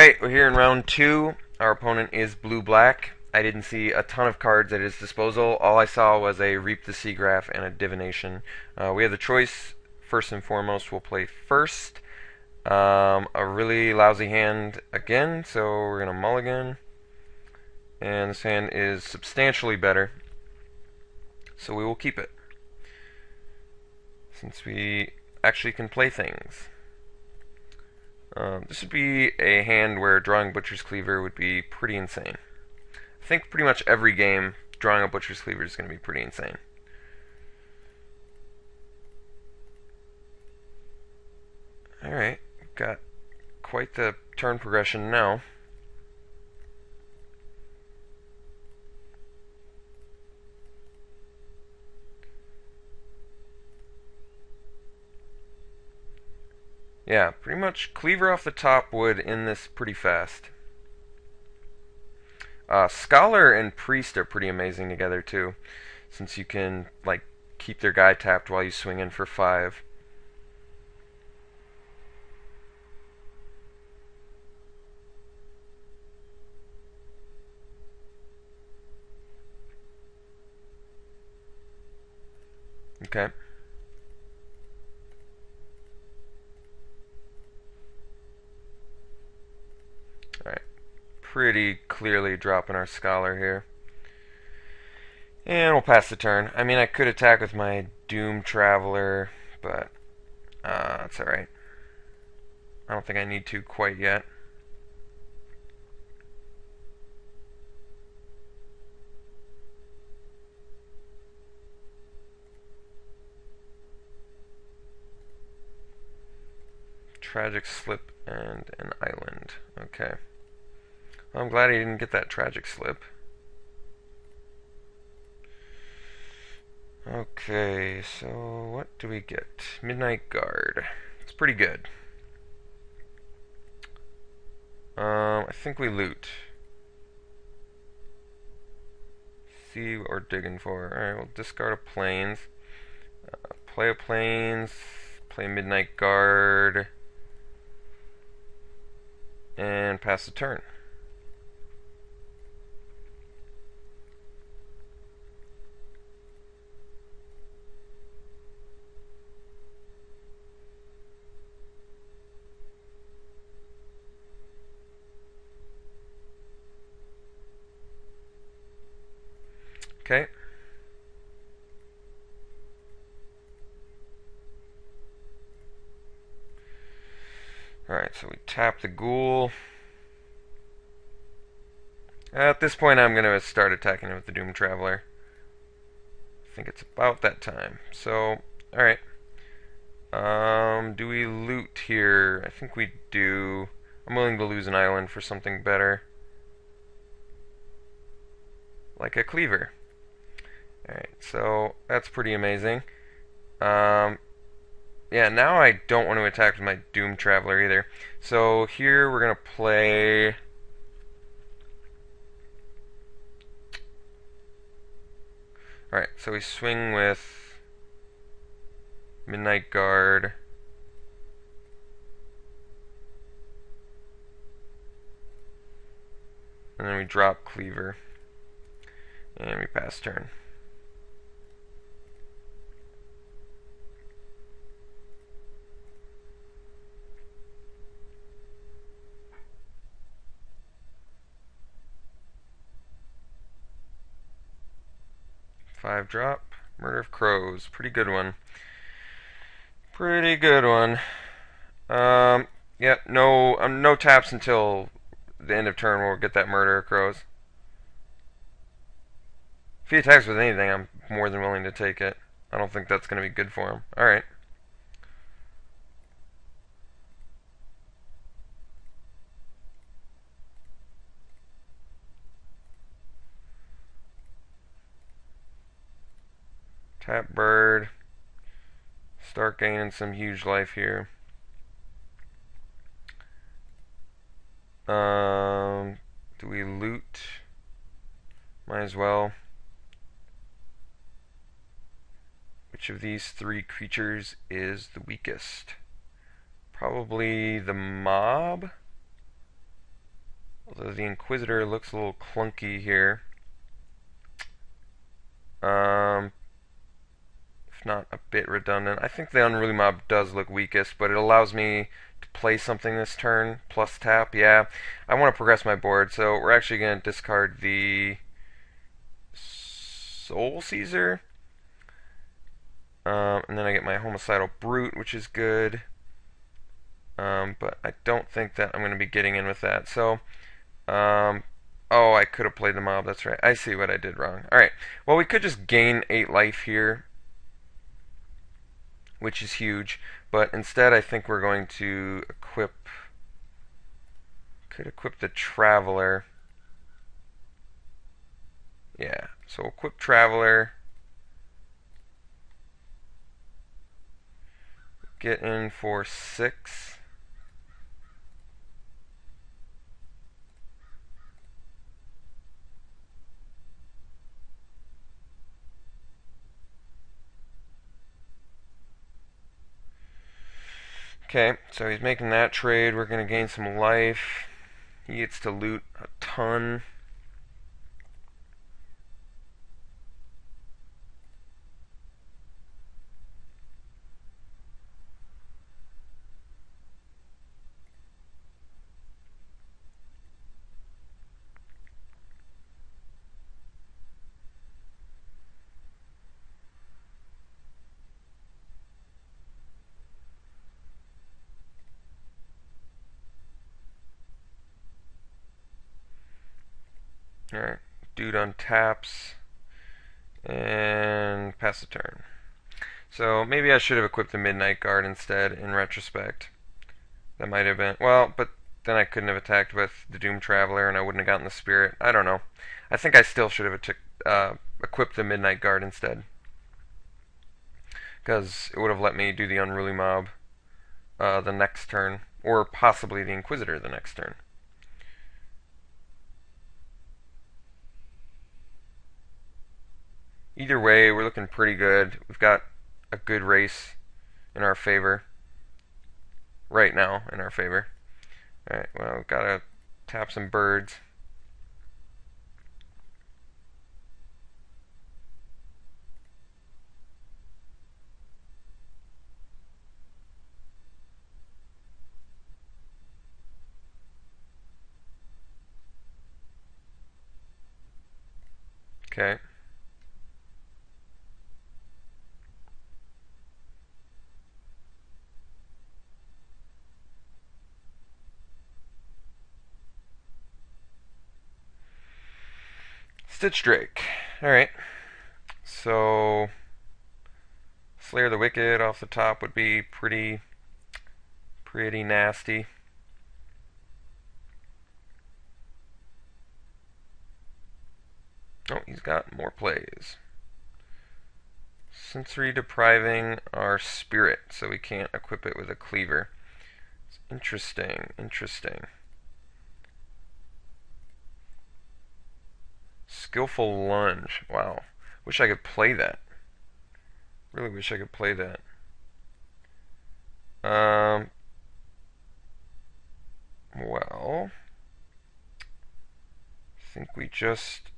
Alright, we're here in round two. Our opponent is blue-black. I didn't see a ton of cards at his disposal. All I saw was a Reap the Seagraph and a Divination. We have the choice. First and foremost, we'll play first. A really lousy hand again, so we're going to mulligan. And this hand is substantially better, so we will keep it, since we actually can play things. This would be a hand where drawing Butcher's Cleaver would be pretty insane. I think pretty much every game, drawing a Butcher's Cleaver is going to be pretty insane. Alright, we've got quite the turn progression now. Yeah, pretty much Cleaver off the top would end this pretty fast. Scholar and Priest are pretty amazing together too, since you can like keep their guy tapped while you swing in for 5. Okay. Alright. Pretty clearly dropping our Scholar here. And we'll pass the turn. I mean, I could attack with my Doom Traveler, but that's alright. I don't think I need to quite yet. Tragic Slip and an Island. Okay. Well, I'm glad he didn't get that Tragic Slip. Okay, so what do we get? Midnight Guard. It's pretty good. I think we loot. See what we're digging for. Alright, we'll discard a Plains. Play a Plains. Play Midnight Guard. And pass the turn. Okay. Alright, so we tap the Ghoul. At this point, I'm going to start attacking it with the Doom Traveler. I think it's about that time. So, alright. Do we loot here? I think we do. I'm willing to lose an island for something better. Like a Cleaver. Alright, so that's pretty amazing. Yeah, now I don't want to attack with my Doom Traveler either. So here we're going to play... Alright, so we swing with Midnight Guard. And then we drop Cleaver. And we pass turn. Five drop. Murder of Crows. Pretty good one. Pretty good one. Yeah, no taps until the end of turn. We'll get that Murder of Crows. If he attacks with anything, I'm more than willing to take it. I don't think that's going to be good for him. Alright. Tap Bird. Start gaining some huge life here. Do we loot? Might as well. Which of these three creatures is the weakest? Probably the mob? Although the Inquisitor looks a little clunky here. Um, if not a bit redundant. I think the Unruly Mob does look weakest, but it allows me to play something this turn, plus tap. Yeah, I want to progress my board, so we're actually going to discard the Soul Caesar. And then I get my Homicidal Brute, which is good. But I don't think that I'm going to be getting in with that. So, oh, I could have played the mob. That's right. I see what I did wrong. Alright. Well, we could just gain 8 life here, which is huge. But instead, I think we're going to equip... Could equip the Traveler. Yeah. So equip Traveler. Get in for 6. Okay, so he's making that trade. We're going to gain some life. He gets to loot a ton. Alright, dude untaps and pass the turn. So maybe I should have equipped the Midnight Guard instead in retrospect. That might have been, well, but then I couldn't have attacked with the Doom Traveler and I wouldn't have gotten the Spirit. I don't know. I think I still should have equipped the Midnight Guard instead, because it would have let me do the Unruly Mob the next turn, or possibly the Inquisitor the next turn. Either way, we're looking pretty good. We've got a good race in our favor. Right now, in our favor. Alright, well, we've got to tap some birds. Okay. Stitch Drake. Alright. So, Slayer the Wicked off the top would be pretty nasty. Oh, he's got more plays. Sensory depriving our spirit, so we can't equip it with a cleaver. It's interesting, interesting. Skillful Lunge. Wow. Wish I could play that. Really wish I could play that. Well, I think we just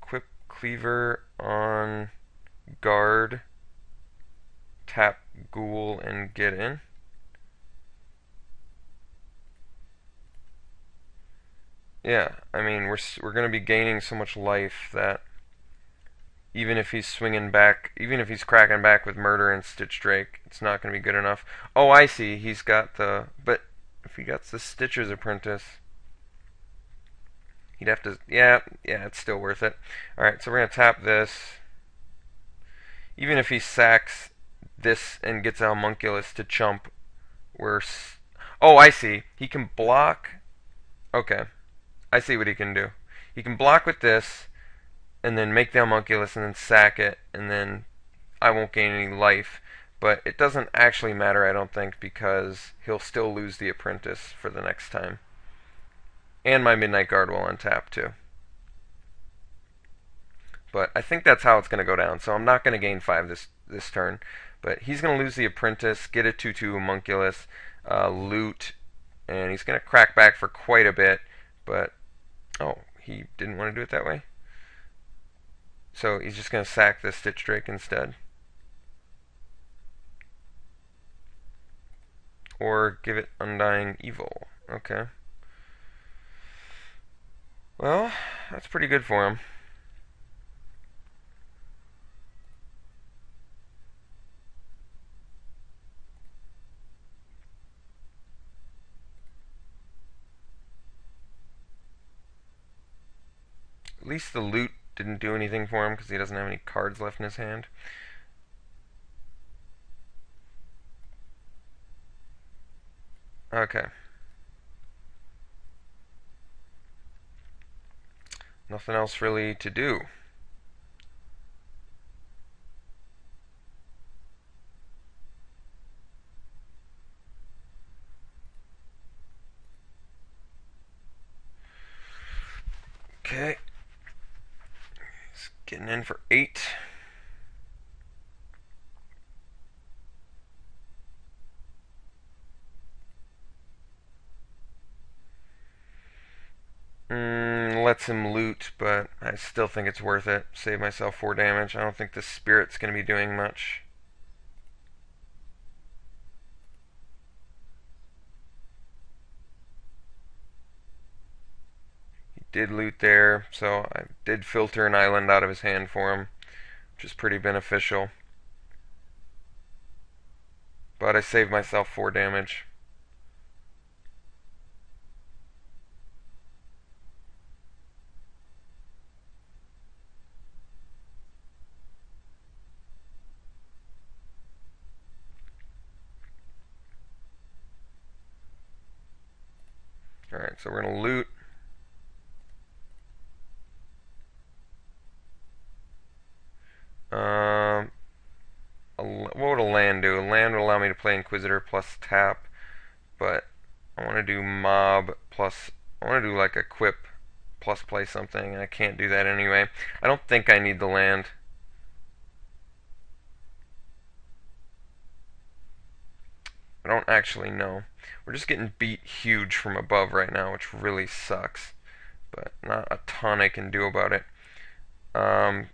equip Cleaver on Guard, tap Ghoul, and get in. Yeah, I mean, we're going to be gaining so much life that even if he's swinging back, even if he's cracking back with Murder and Stitch Drake, it's not going to be good enough. Oh, I see. He's got the... But if he got the Stitcher's Apprentice, he'd have to... Yeah, it's still worth it. Alright, so we're going to tap this. Even if he sacks this and gets a Homunculus to chump, we're... Oh, I see. He can block... Okay. I see what he can do. He can block with this, and then make the Homunculus, and then sack it, and then I won't gain any life. But it doesn't actually matter, I don't think, because he'll still lose the Apprentice for the next time. And my Midnight Guard will untap, too. But I think that's how it's going to go down. So I'm not going to gain 5 this turn. But he's going to lose the Apprentice, get a 2/2 Homunculus, loot, and he's going to crack back for quite a bit. But Oh, he didn't want to do it that way? So he's just going to sack the Stitch Drake instead. Or give it Undying Evil. Okay. Well, that's pretty good for him. At least the loot didn't do anything for him because he doesn't have any cards left in his hand. Okay. Nothing else really to do. Okay. He's getting in for 8. Lets him loot, but I still think it's worth it. Save myself 4 damage. I don't think the spirit's going to be doing much. He did loot there, so I did filter an island out of his hand for him, which is pretty beneficial. But I saved myself 4 damage. Alright, so we're going to loot. What would a land do? A land would allow me to play Inquisitor plus tap, but I want to do mob plus, I want to do like equip plus play something, and I can't do that anyway. I don't think I need the land. I don't actually know. We're just getting beat huge from above right now, which really sucks, but not a ton I can do about it. I'm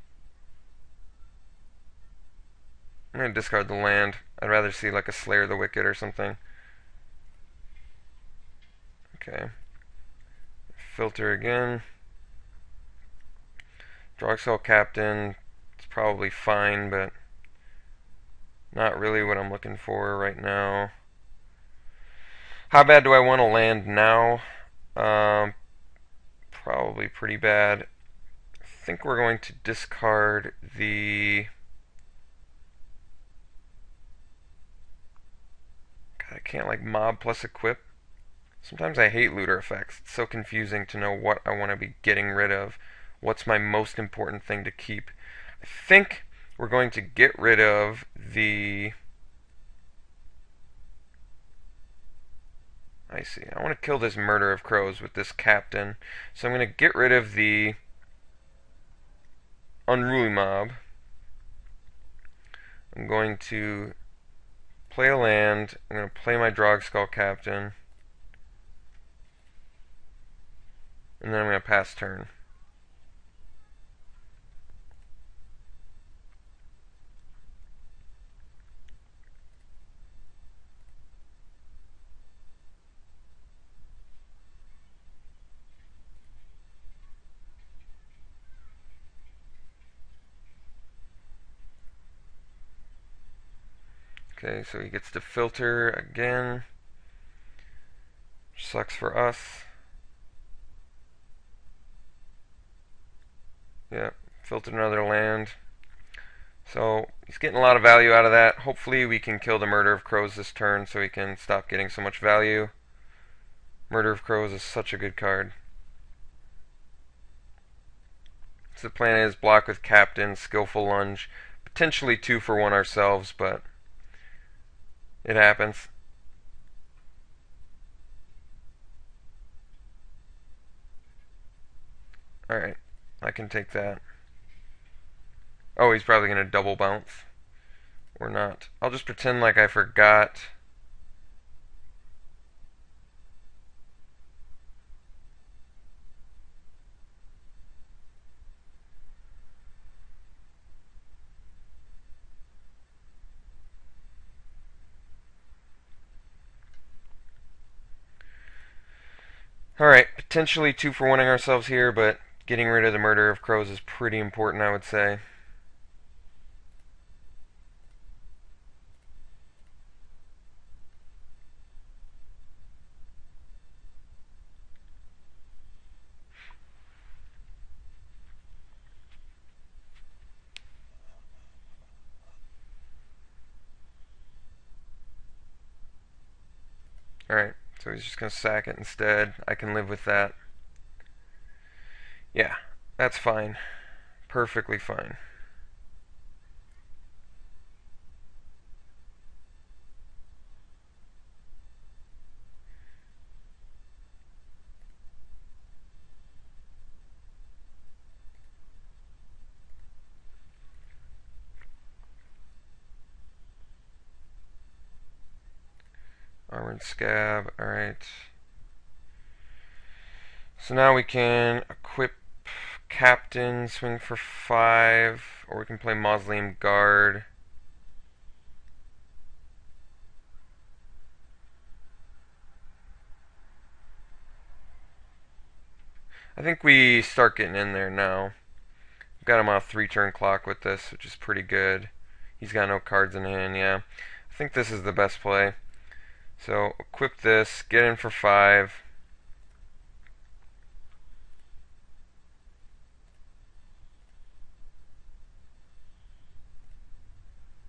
going to discard the land. I'd rather see like a Slayer of the Wicked or something. Okay. Filter again. Drogsoul Captain. It's probably fine, but not really what I'm looking for right now. How bad do I want to land now? Probably pretty bad. I think we're going to discard the... I can't like mob plus equip. Sometimes I hate looter effects. It's so confusing to know what I want to be getting rid of. What's my most important thing to keep? I think we're going to get rid of the... I see. I want to kill this murder of crows with this captain. So I'm going to get rid of the unruly mob. I'm going to play a land. I'm going to play my Drogskull captain. And then I'm going to pass turn. Okay, so he gets to filter again. Sucks for us. Yeah, filtered another land. So he's getting a lot of value out of that. Hopefully we can kill the Murder of Crows this turn so he can stop getting so much value. Murder of Crows is such a good card. So the plan is block with Captain, Skillful Lunge, potentially 2 for 1 ourselves, but it happens. Alright, I can take that. Oh, he's probably going to double bounce. Or not. I'll just pretend like I forgot. Alright, potentially 2-for-1ing ourselves here, but getting rid of the murder of crows is pretty important, I would say. Alright, so he's just going to sack it instead. I can live with that. Yeah, that's fine. Perfectly fine. Armored scab, alright. So now we can equip Captain, swing for 5, or we can play Mausoleum Guard. I think we start getting in there now. We've got him on a 3-turn clock with this, which is pretty good. He's got no cards in hand, yeah. I think this is the best play. So equip this, get in for 5.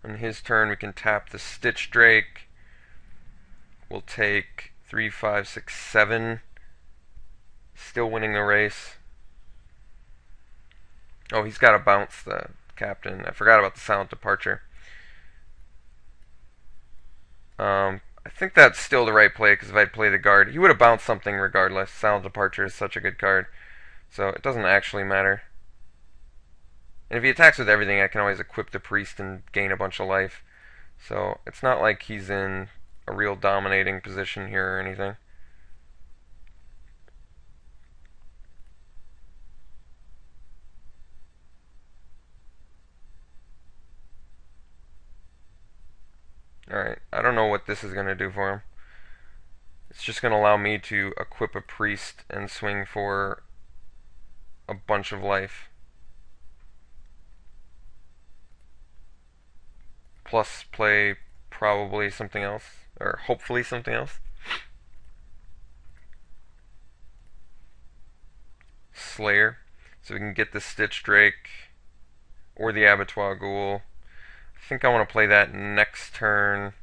On his turn, we can tap the Stitch Drake. We'll take 3, 5, 6, 7. Still winning the race. Oh, he's got to bounce the captain. I forgot about the silent departure. I think that's still the right play, because if I'd play the guard, he would have bounced something regardless. Silent departure is such a good card. So it doesn't actually matter. And if he attacks with everything, I can always equip the priest and gain a bunch of life. So it's not like he's in a real dominating position here or anything. Alright, I don't know what this is going to do for him. It's just going to allow me to equip a priest and swing for a bunch of life. Plus play probably something else, or hopefully something else. Slayer, so we can get the Stitch Drake or the Abattoir Ghoul. I think I want to play that next turn.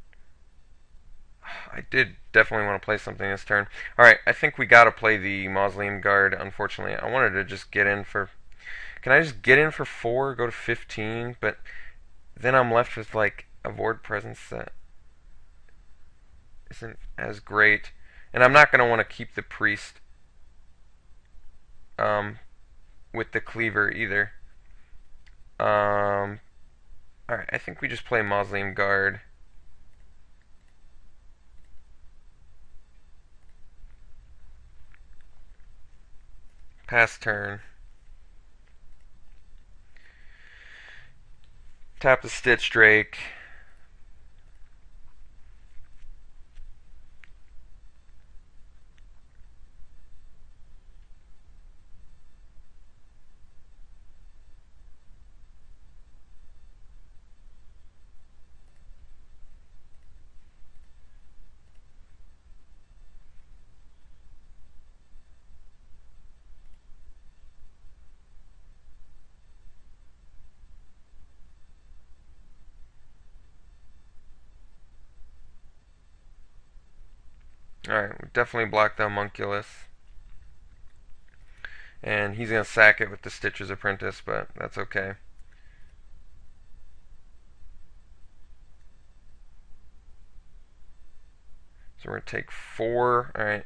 I did definitely want to play something this turn. Alright, I think we gotta play the Mausoleum Guard, unfortunately. I wanted to just get in for... Can I just get in for 4, go to 15? But then I'm left with, like, a Void Presence that isn't as great. And I'm not going to want to keep the Priest with the Cleaver either. Alright, I think we just play Mausoleum Guard. Pass turn. Tap the Stitch Drake. Alright, we definitely blocked the Homunculus. And he's going to sack it with the Stitcher's Apprentice, but that's okay. So we're going to take 4. Alright. I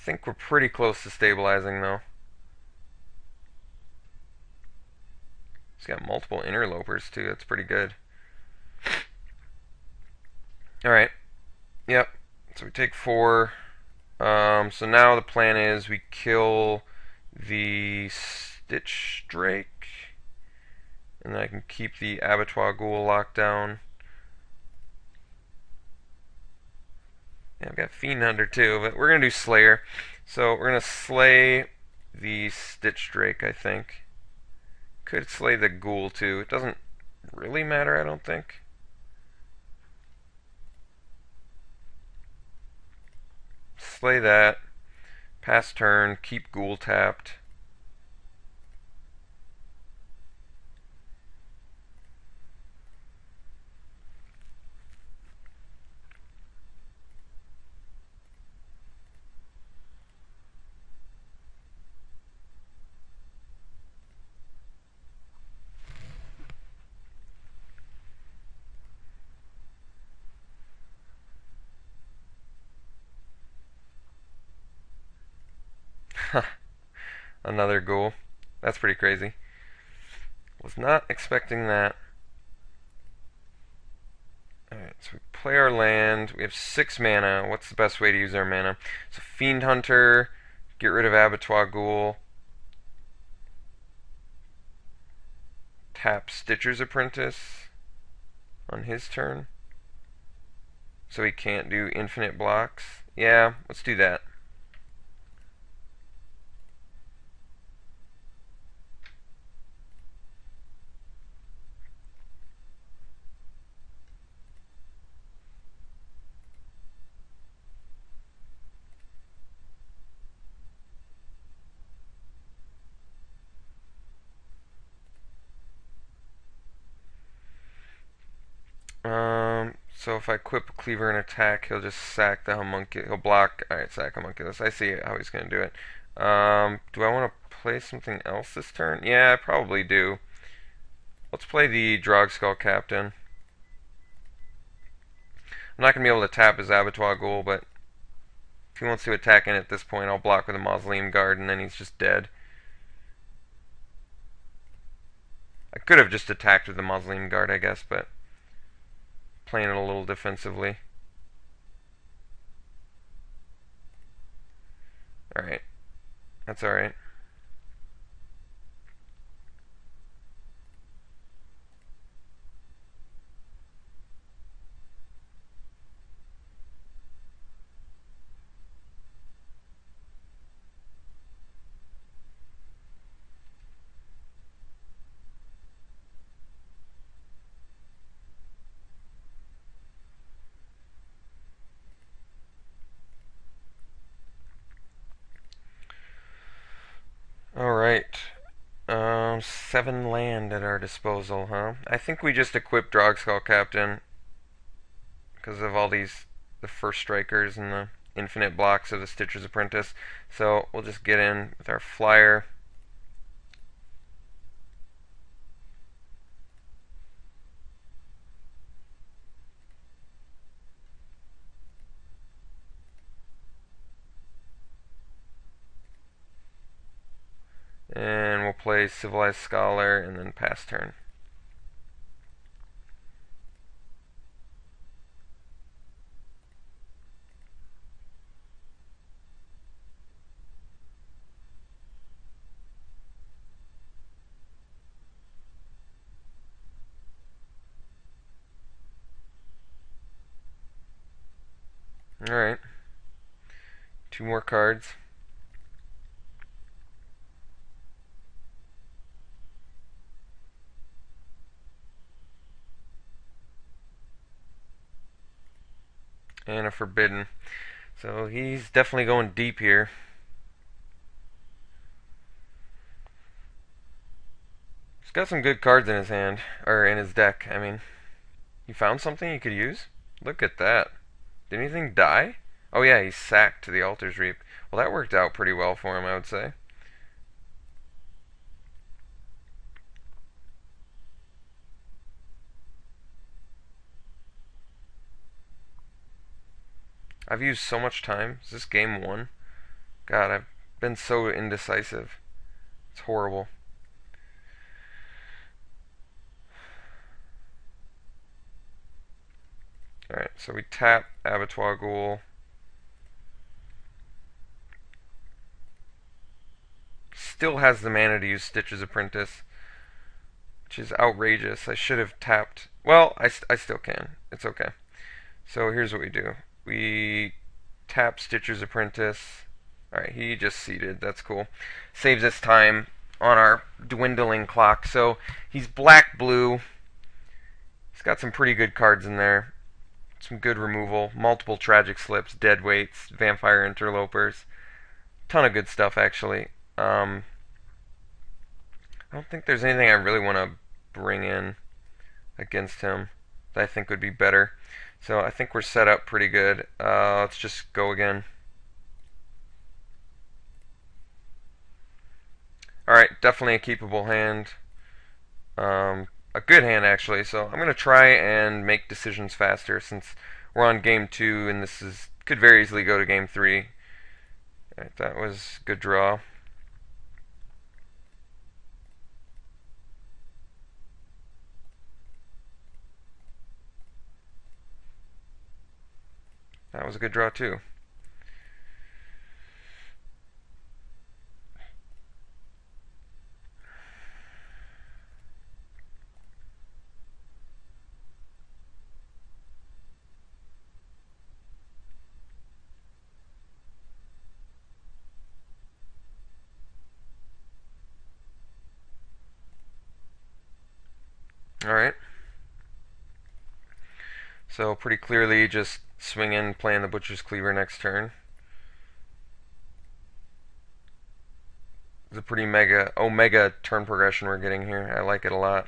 think we're pretty close to stabilizing, though. He's got multiple interlopers, too. That's pretty good. Alright. Yep. So we take 4. So now the plan is we kill the Stitch Drake. And then I can keep the Abattoir Ghoul locked down. Yeah, I've got Fiend Hunter too, but we're going to do Slayer. So we're gonna slay the Stitch Drake, I think. Could slay the Ghoul too. It doesn't really matter, I don't think. Slay that. Pass turn. Keep Ghoul tapped. Another Ghoul. That's pretty crazy. Was not expecting that. Alright, so we play our land. We have 6 mana. What's the best way to use our mana? So Fiend Hunter, get rid of Abattoir Ghoul, tap Stitcher's Apprentice on his turn. So he can't do infinite blocks. Yeah, let's do that. So if I equip Cleaver and attack, he'll just sack the homunculus. He'll block. Alright, sack homunculus. I see how he's going to do it. Do I want to play something else this turn? Yeah, I probably do. Let's play the Drogskull Captain. I'm not going to be able to tap his Abattoir Ghoul, but if he wants to attack in at this point, I'll block with a Mausoleum Guard, and then he's just dead. I could have just attacked with the Mausoleum Guard, I guess, but playing it a little defensively. Alright. That's alright. Alright. 7 land at our disposal, huh? I think we just equipped Drogskull Captain because of all these, the first strikers and the infinite blocks of the Stitcher's Apprentice. So we'll just get in with our flyer. And we'll play Civilized Scholar and then pass turn. Alright. 2 more cards. And a Forbidden. So he's definitely going deep here. He's got some good cards in his hand, or in his deck, I mean. You found something you could use? Look at that. Did anything die? Oh yeah, he sacked to the Altar's Reap. Well, that worked out pretty well for him, I would say. I've used so much time. Is this game 1? God, I've been so indecisive. It's horrible. Alright, so we tap Abattoir Ghoul. Still has the mana to use Stitcher's Apprentice, which is outrageous. I should have tapped. Well, I still can. It's okay. So here's what we do. We tap Stitcher's Apprentice. Alright, he just seeded. That's cool. Saves us time on our dwindling clock. So he's black-blue. He's got some pretty good cards in there. Some good removal. Multiple tragic slips, dead weights, vampire interlopers. Ton of good stuff, actually. I don't think there's anything I really want to bring in against him that I think would be better. So I think we're set up pretty good. Let's just go again. Alright, definitely a keepable hand. A good hand, actually. So I'm going to try and make decisions faster since we're on game 2 and this is could very easily go to game 3. Alright, that was a good draw. That was a good draw, too. Alright. So pretty clearly just swing in, playing the Butcher's Cleaver next turn. It's a pretty omega turn progression we're getting here. I like it a lot.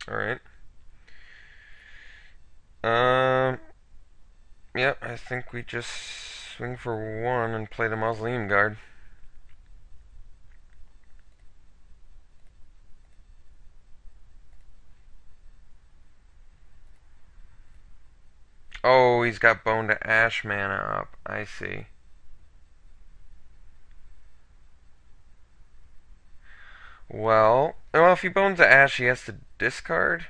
Alright. Yep, I think we just swing for 1 and play the Mausoleum Guard. Oh, he's got Bone to Ash mana up. I see. Well, if he bones to Ash, he has to discard.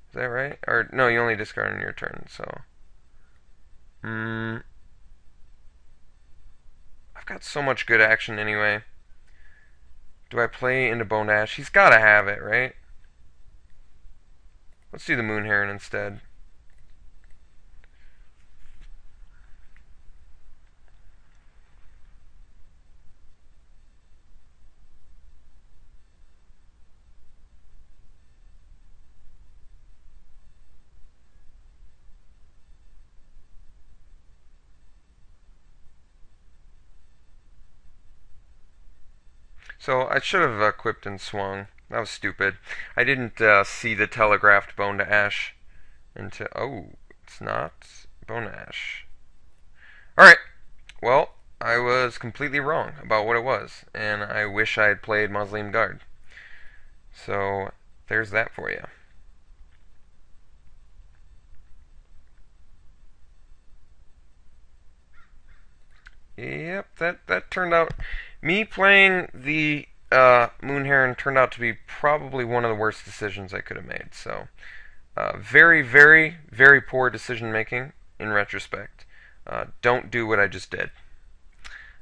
Is that right? Or no, you only discard on your turn. So, I've got so much good action anyway. Do I play into Bone to Ash? He's gotta have it, right? Let's do the Moon Heron instead. So I should have equipped and swung. That was stupid. I didn't see the telegraphed Bone to Ash into. Oh, it's not Bone to Ash. Alright. Well, I was completely wrong about what it was, and I wish I had played Mausoleum Guard. So, there's that for you. Yep, that turned out. Me playing the Moon Heron turned out to be probably one of the worst decisions I could have made. So, very, very, very poor decision making in retrospect. Don't do what I just did.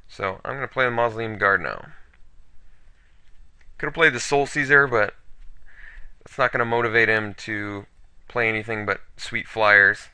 So, I'm going to play the Mausoleum Guard now. Could have played the Soul Caesar, but it's not going to motivate him to play anything but sweet flyers.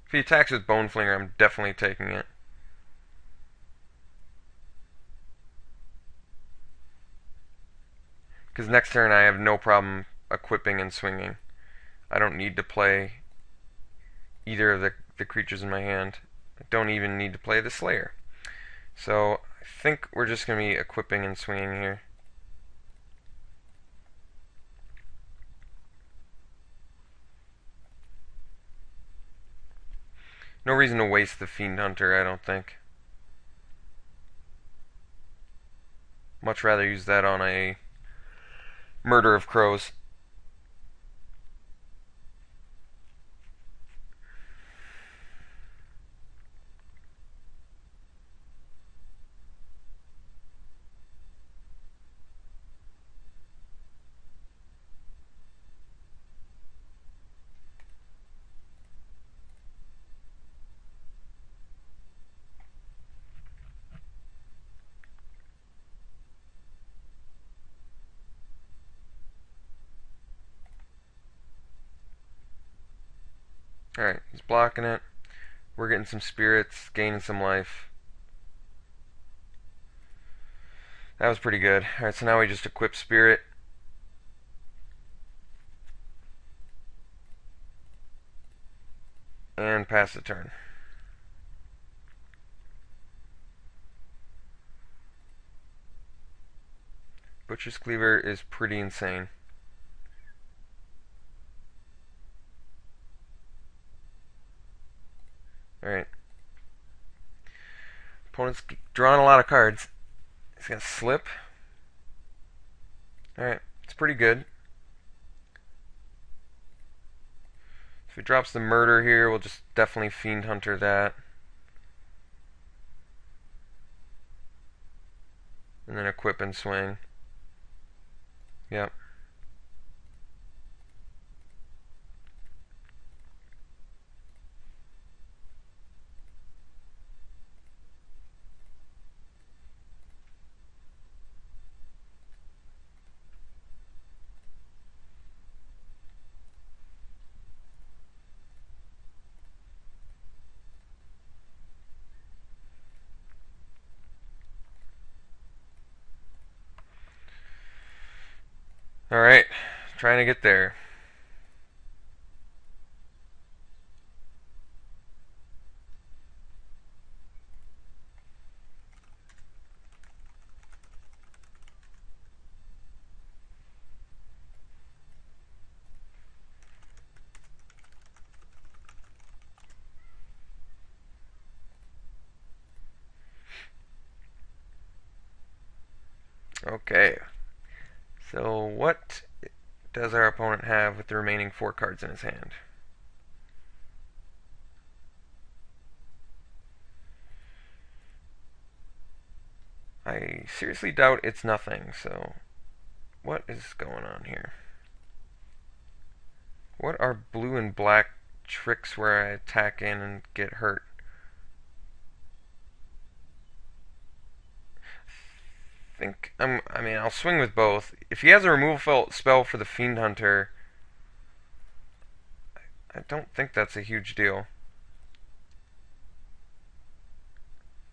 If he attacks with Bone Flinger, I'm definitely taking it. Because next turn I have no problem equipping and swinging. I don't need to play either of the creatures in my hand. I don't even need to play the Slayer. So I think we're just going to be equipping and swinging here. No reason to waste the Fiend Hunter, I don't think. Much rather use that on a murder of crows. Alright, he's blocking it. We're getting some spirits, gaining some life. That was pretty good. Alright, so now we just equip spirit. And pass the turn. Butcher's Cleaver is pretty insane. Alright. Opponent's drawing a lot of cards. He's gonna slip. Alright, it's pretty good. If he drops the murder here, we'll just definitely Fiend Hunter that. And then equip and swing. Yep. Alright, trying to get there. Okay. So what does our opponent have with the remaining 4 cards in his hand? I seriously doubt it's nothing, so what is going on here? What are blue and black tricks where I attack in and get hurt? I mean, I'll swing with both. If he has a removal spell for the Fiend Hunter, I don't think that's a huge deal.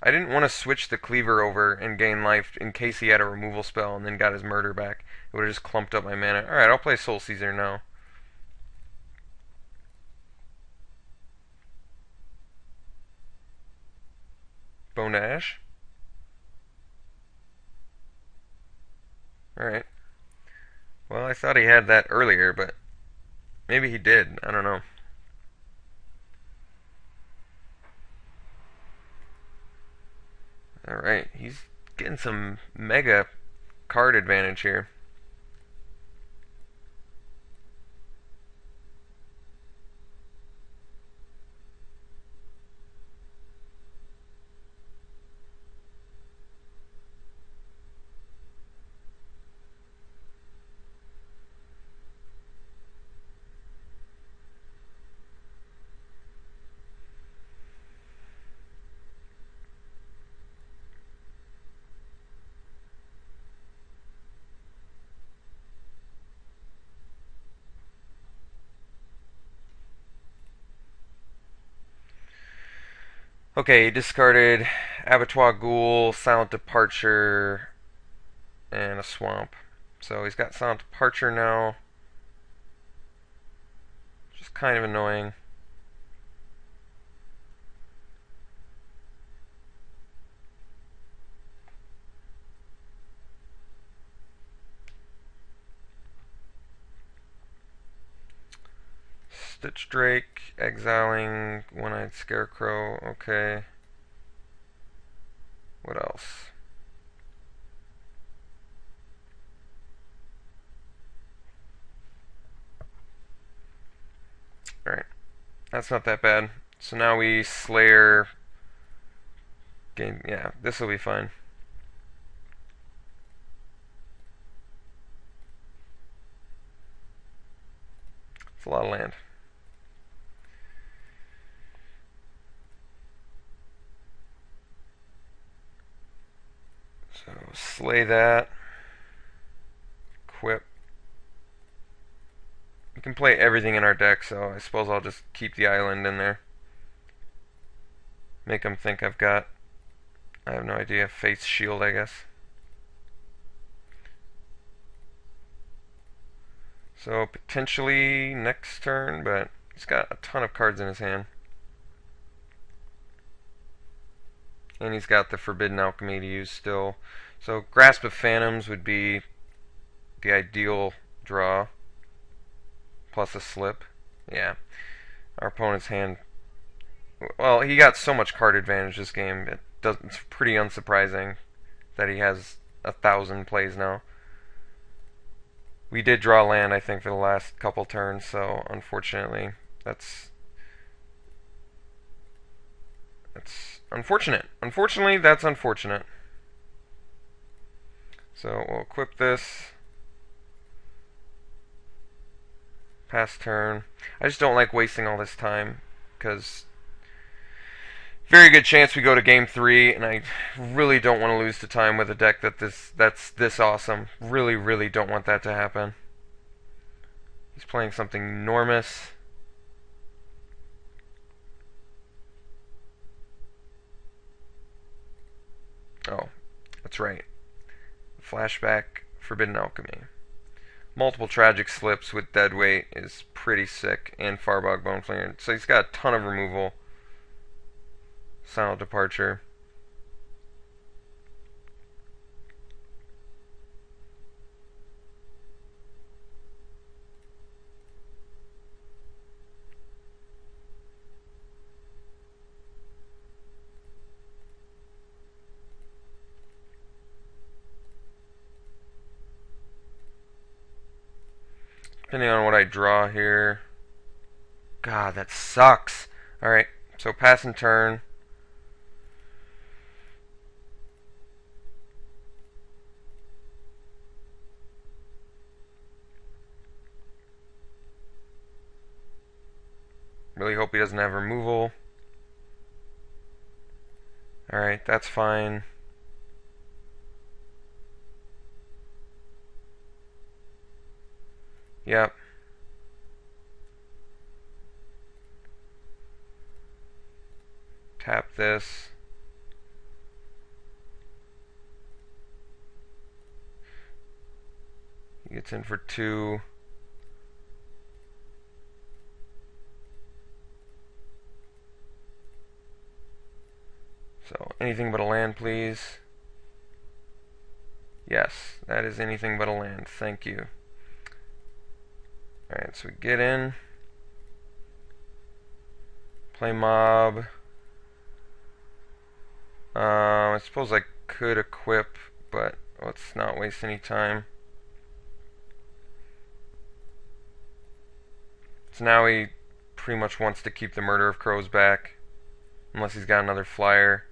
I didn't want to switch the Cleaver over and gain life in case he had a removal spell and then got his murder back. It would have just clumped up my mana. Alright, I'll play Soul Caesar now. Bone to Ash. Alright. Well, I thought he had that earlier, but maybe he did. I don't know. Alright, he's getting some mega card advantage here. Okay, he discarded Abattoir Ghoul, Silent Departure, and a Swamp. So he's got Silent Departure now. Which is kind of annoying. Stitch Drake, exiling One-Eyed Scarecrow, okay. What else? That's not that bad. So now we Slayer game. Yeah, this will be fine. It's a lot of land. So slay that. Equip. We can play everything in our deck, so I suppose I'll just keep the island in there. Make them think I've got, I have no idea, Faith's Shield, I guess. So potentially next turn, but he's got a ton of cards in his hand. And he's got the Forbidden Alchemy to use still. So Grasp of Phantoms would be the ideal draw. Plus a slip. Yeah. Our opponent's hand... Well, he got so much card advantage this game. It's pretty unsurprising that he has 1,000 plays now. We did draw land, I think, for the last couple turns, so unfortunately, that's unfortunate. Unfortunately, that's unfortunate. So we'll equip this. Pass turn. I just don't like wasting all this time, because very good chance we go to game 3, and I really don't want to lose to time with a deck that's this awesome. Really, really don't want that to happen. He's playing something enormous. Oh, that's right. Flashback, Forbidden Alchemy. Multiple tragic slips with deadweight is pretty sick, and Farbog Boneflinger. So he's got a ton of removal. Silent Departure. Depending on what I draw here. God, that sucks. Alright, so pass and turn. Really hope he doesn't have removal. Alright, that's fine. Yep. Tap this. He gets in for 2. So, anything but a land, please. Yes, that is anything but a land. Thank you. Alright, so we get in. Play mob. I suppose I could equip, but let's not waste any time. So now he pretty much wants to keep the Murder of Crows back, unless he's got another flyer.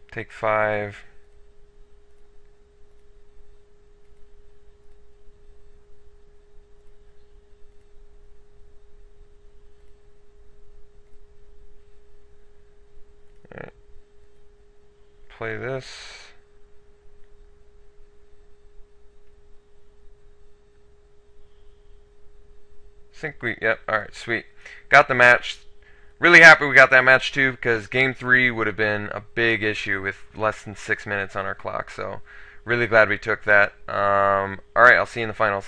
Take 5. Alright. Play this. Yep, alright, sweet. Got the match. Really happy we got that match too, because game 3 would have been a big issue with less than 6 minutes on our clock. So really glad we took that. Alright, I'll see you in the finals.